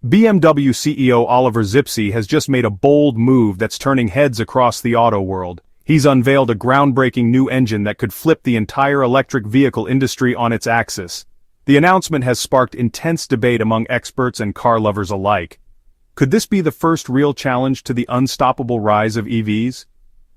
BMW CEO Oliver Zipse has just made a bold move that's turning heads across the auto world. He's unveiled a groundbreaking new engine that could flip the entire electric vehicle industry on its axis. The announcement has sparked intense debate among experts and car lovers alike. Could this be the first real challenge to the unstoppable rise of EVs?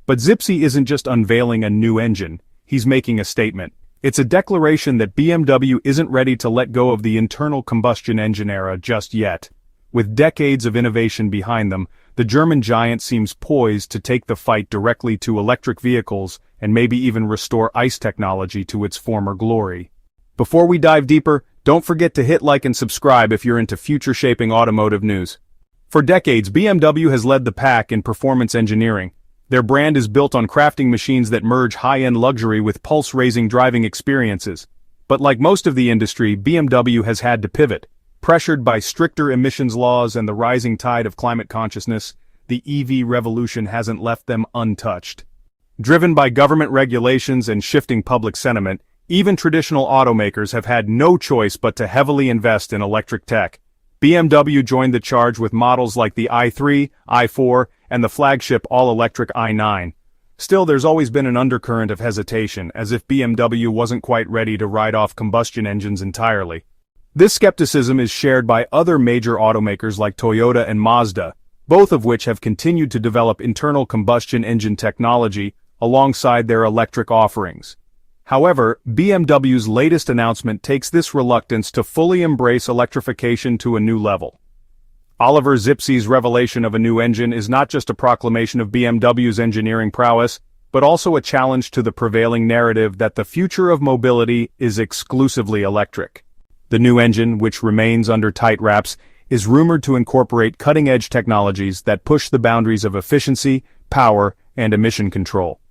But Zipse isn't just unveiling a new engine, he's making a statement. It's a declaration that BMW isn't ready to let go of the internal combustion engine era just yet. With decades of innovation behind them, the German giant seems poised to take the fight directly to electric vehicles and maybe even restore ICE technology to its former glory. Before we dive deeper, don't forget to hit like and subscribe if you're into future-shaping automotive news. For decades, BMW has led the pack in performance engineering. Their brand is built on crafting machines that merge high-end luxury with pulse-raising driving experiences. But like most of the industry, BMW has had to pivot. Pressured by stricter emissions laws and the rising tide of climate consciousness, the EV revolution hasn't left them untouched. Driven by government regulations and shifting public sentiment, even traditional automakers have had no choice but to heavily invest in electric tech. BMW joined the charge with models like the i3, i4, and the flagship all-electric i9. Still, there's always been an undercurrent of hesitation, as if BMW wasn't quite ready to write off combustion engines entirely. This skepticism is shared by other major automakers like Toyota and Mazda, both of which have continued to develop internal combustion engine technology alongside their electric offerings. However, BMW's latest announcement takes this reluctance to fully embrace electrification to a new level. Oliver Zipse's revelation of a new engine is not just a proclamation of BMW's engineering prowess, but also a challenge to the prevailing narrative that the future of mobility is exclusively electric. The new engine, which remains under tight wraps, is rumored to incorporate cutting-edge technologies that push the boundaries of efficiency, power, and emission control.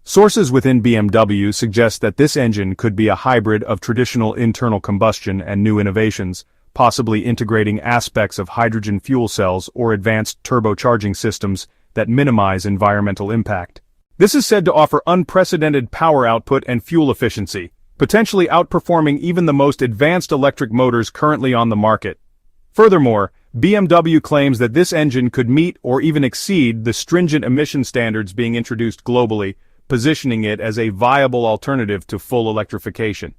Sources within BMW suggest that this engine could be a hybrid of traditional internal combustion and new innovations, possibly integrating aspects of hydrogen fuel cells or advanced turbocharging systems that minimize environmental impact. This is said to offer unprecedented power output and fuel efficiency, potentially outperforming even the most advanced electric motors currently on the market. Furthermore, BMW claims that this engine could meet or even exceed the stringent emission standards being introduced globally, positioning it as a viable alternative to full electrification.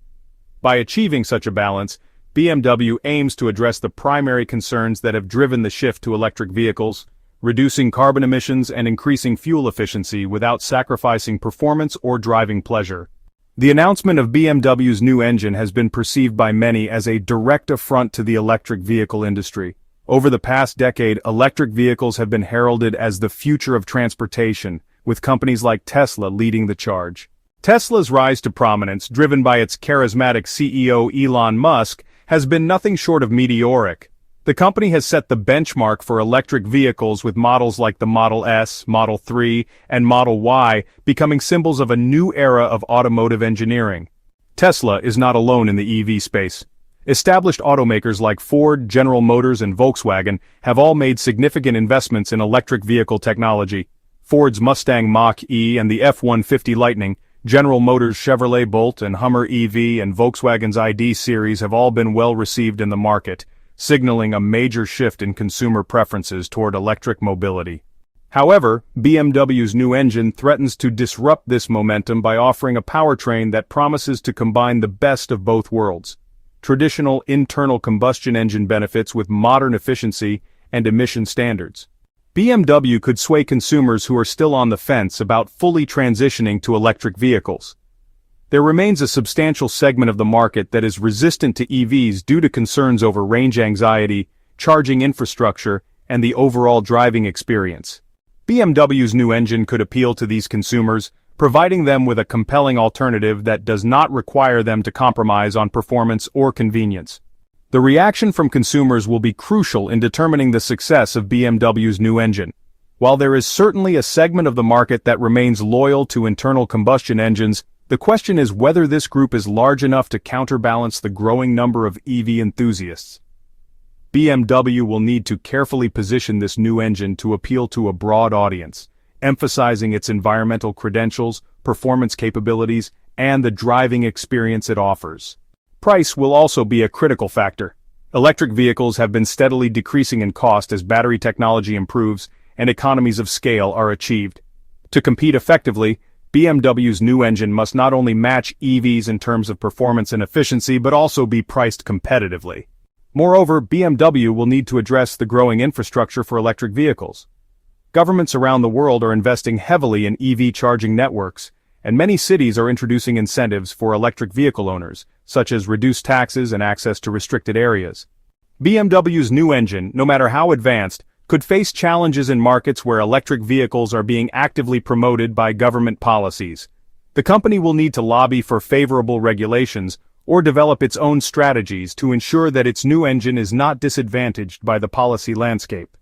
By achieving such a balance, BMW aims to address the primary concerns that have driven the shift to electric vehicles, reducing carbon emissions and increasing fuel efficiency without sacrificing performance or driving pleasure. The announcement of BMW's new engine has been perceived by many as a direct affront to the electric vehicle industry. Over the past decade, electric vehicles have been heralded as the future of transportation, with companies like Tesla leading the charge. Tesla's rise to prominence, driven by its charismatic CEO Elon Musk, has been nothing short of meteoric. The company has set the benchmark for electric vehicles with models like the Model S, Model 3, and Model Y becoming symbols of a new era of automotive engineering. Tesla is not alone in the EV space. Established automakers like Ford, General Motors, and Volkswagen have all made significant investments in electric vehicle technology. Ford's Mustang Mach-E and the F-150 Lightning, General Motors' Chevrolet Bolt and Hummer EV, and Volkswagen's ID series have all been well received in the market, signaling a major shift in consumer preferences toward electric mobility. However, BMW's new engine threatens to disrupt this momentum by offering a powertrain that promises to combine the best of both worlds: traditional internal combustion engine benefits with modern efficiency and emission standards. BMW could sway consumers who are still on the fence about fully transitioning to electric vehicles. There remains a substantial segment of the market that is resistant to EVs due to concerns over range anxiety, charging infrastructure, and the overall driving experience. BMW's new engine could appeal to these consumers, providing them with a compelling alternative that does not require them to compromise on performance or convenience. The reaction from consumers will be crucial in determining the success of BMW's new engine. While there is certainly a segment of the market that remains loyal to internal combustion engines, the question is whether this group is large enough to counterbalance the growing number of EV enthusiasts. BMW will need to carefully position this new engine to appeal to a broad audience, emphasizing its environmental credentials, performance capabilities, and the driving experience it offers. Price will also be a critical factor. Electric vehicles have been steadily decreasing in cost as battery technology improves and economies of scale are achieved. To compete effectively, BMW's new engine must not only match EVs in terms of performance and efficiency but also be priced competitively. Moreover, BMW will need to address the growing infrastructure for electric vehicles. Governments around the world are investing heavily in EV charging networks, and many cities are introducing incentives for electric vehicle owners, such as reduced taxes and access to restricted areas. BMW's new engine, no matter how advanced, could face challenges in markets where electric vehicles are being actively promoted by government policies. The company will need to lobby for favorable regulations or develop its own strategies to ensure that its new engine is not disadvantaged by the policy landscape.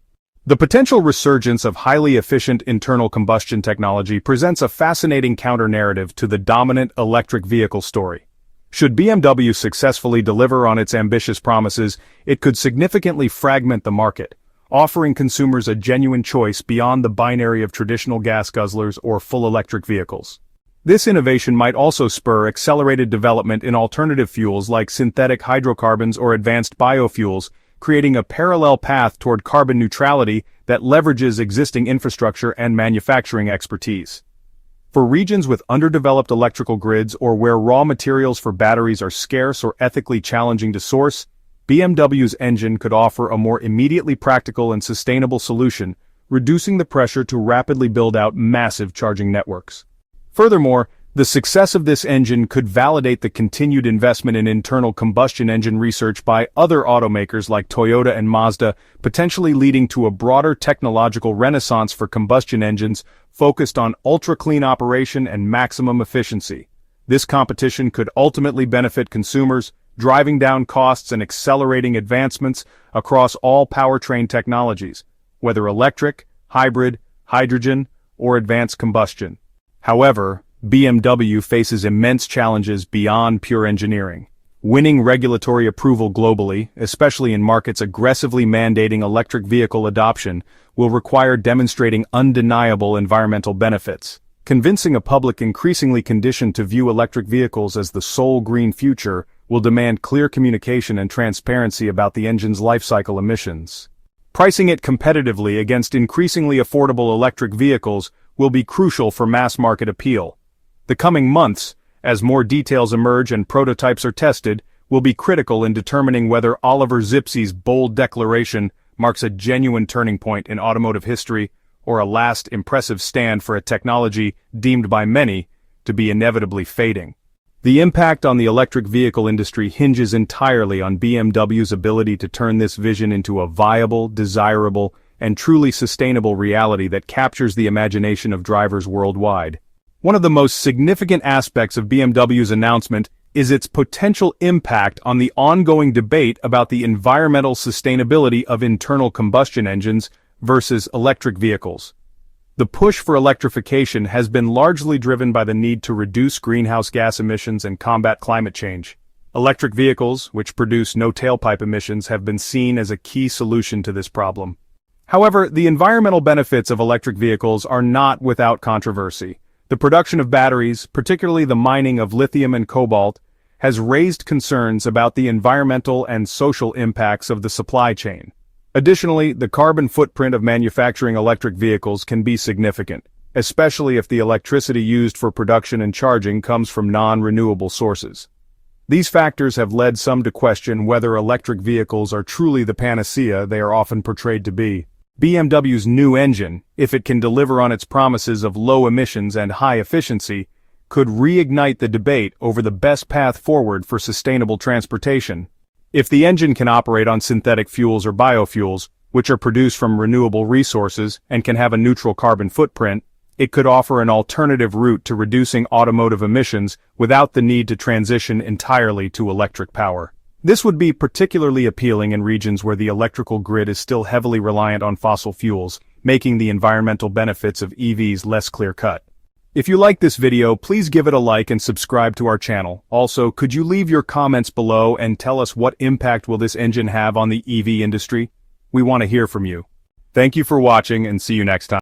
The potential resurgence of highly efficient internal combustion technology presents a fascinating counter-narrative to the dominant electric vehicle story. Should BMW successfully deliver on its ambitious promises, it could significantly fragment the market, offering consumers a genuine choice beyond the binary of traditional gas guzzlers or full electric vehicles. This innovation might also spur accelerated development in alternative fuels like synthetic hydrocarbons or advanced biofuels, creating a parallel path toward carbon neutrality that leverages existing infrastructure and manufacturing expertise. For regions with underdeveloped electrical grids or where raw materials for batteries are scarce or ethically challenging to source, BMW's engine could offer a more immediately practical and sustainable solution, reducing the pressure to rapidly build out massive charging networks. Furthermore, the success of this engine could validate the continued investment in internal combustion engine research by other automakers like Toyota and Mazda, potentially leading to a broader technological renaissance for combustion engines focused on ultra-clean operation and maximum efficiency. This competition could ultimately benefit consumers, driving down costs and accelerating advancements across all powertrain technologies, whether electric, hybrid, hydrogen, or advanced combustion. However, BMW faces immense challenges beyond pure engineering. Winning regulatory approval globally, especially in markets aggressively mandating electric vehicle adoption, will require demonstrating undeniable environmental benefits. Convincing a public increasingly conditioned to view electric vehicles as the sole green future will demand clear communication and transparency about the engine's lifecycle emissions. Pricing it competitively against increasingly affordable electric vehicles will be crucial for mass market appeal. The coming months, as more details emerge and prototypes are tested, will be critical in determining whether Oliver Zipse's bold declaration marks a genuine turning point in automotive history or a last impressive stand for a technology deemed by many to be inevitably fading. The impact on the electric vehicle industry hinges entirely on BMW's ability to turn this vision into a viable, desirable, and truly sustainable reality that captures the imagination of drivers worldwide. One of the most significant aspects of BMW's announcement is its potential impact on the ongoing debate about the environmental sustainability of internal combustion engines versus electric vehicles. The push for electrification has been largely driven by the need to reduce greenhouse gas emissions and combat climate change. Electric vehicles, which produce no tailpipe emissions, have been seen as a key solution to this problem. However, the environmental benefits of electric vehicles are not without controversy. The production of batteries, particularly the mining of lithium and cobalt, has raised concerns about the environmental and social impacts of the supply chain. Additionally, the carbon footprint of manufacturing electric vehicles can be significant, especially if the electricity used for production and charging comes from non-renewable sources. These factors have led some to question whether electric vehicles are truly the panacea they are often portrayed to be. BMW's new engine, if it can deliver on its promises of low emissions and high efficiency, could reignite the debate over the best path forward for sustainable transportation. If the engine can operate on synthetic fuels or biofuels, which are produced from renewable resources and can have a neutral carbon footprint, it could offer an alternative route to reducing automotive emissions without the need to transition entirely to electric power. This would be particularly appealing in regions where the electrical grid is still heavily reliant on fossil fuels, making the environmental benefits of EVs less clear-cut. If you like this video, please give it a like and subscribe to our channel. Also, could you leave your comments below and tell us what impact will this engine have on the EV industry? We want to hear from you. Thank you for watching and see you next time.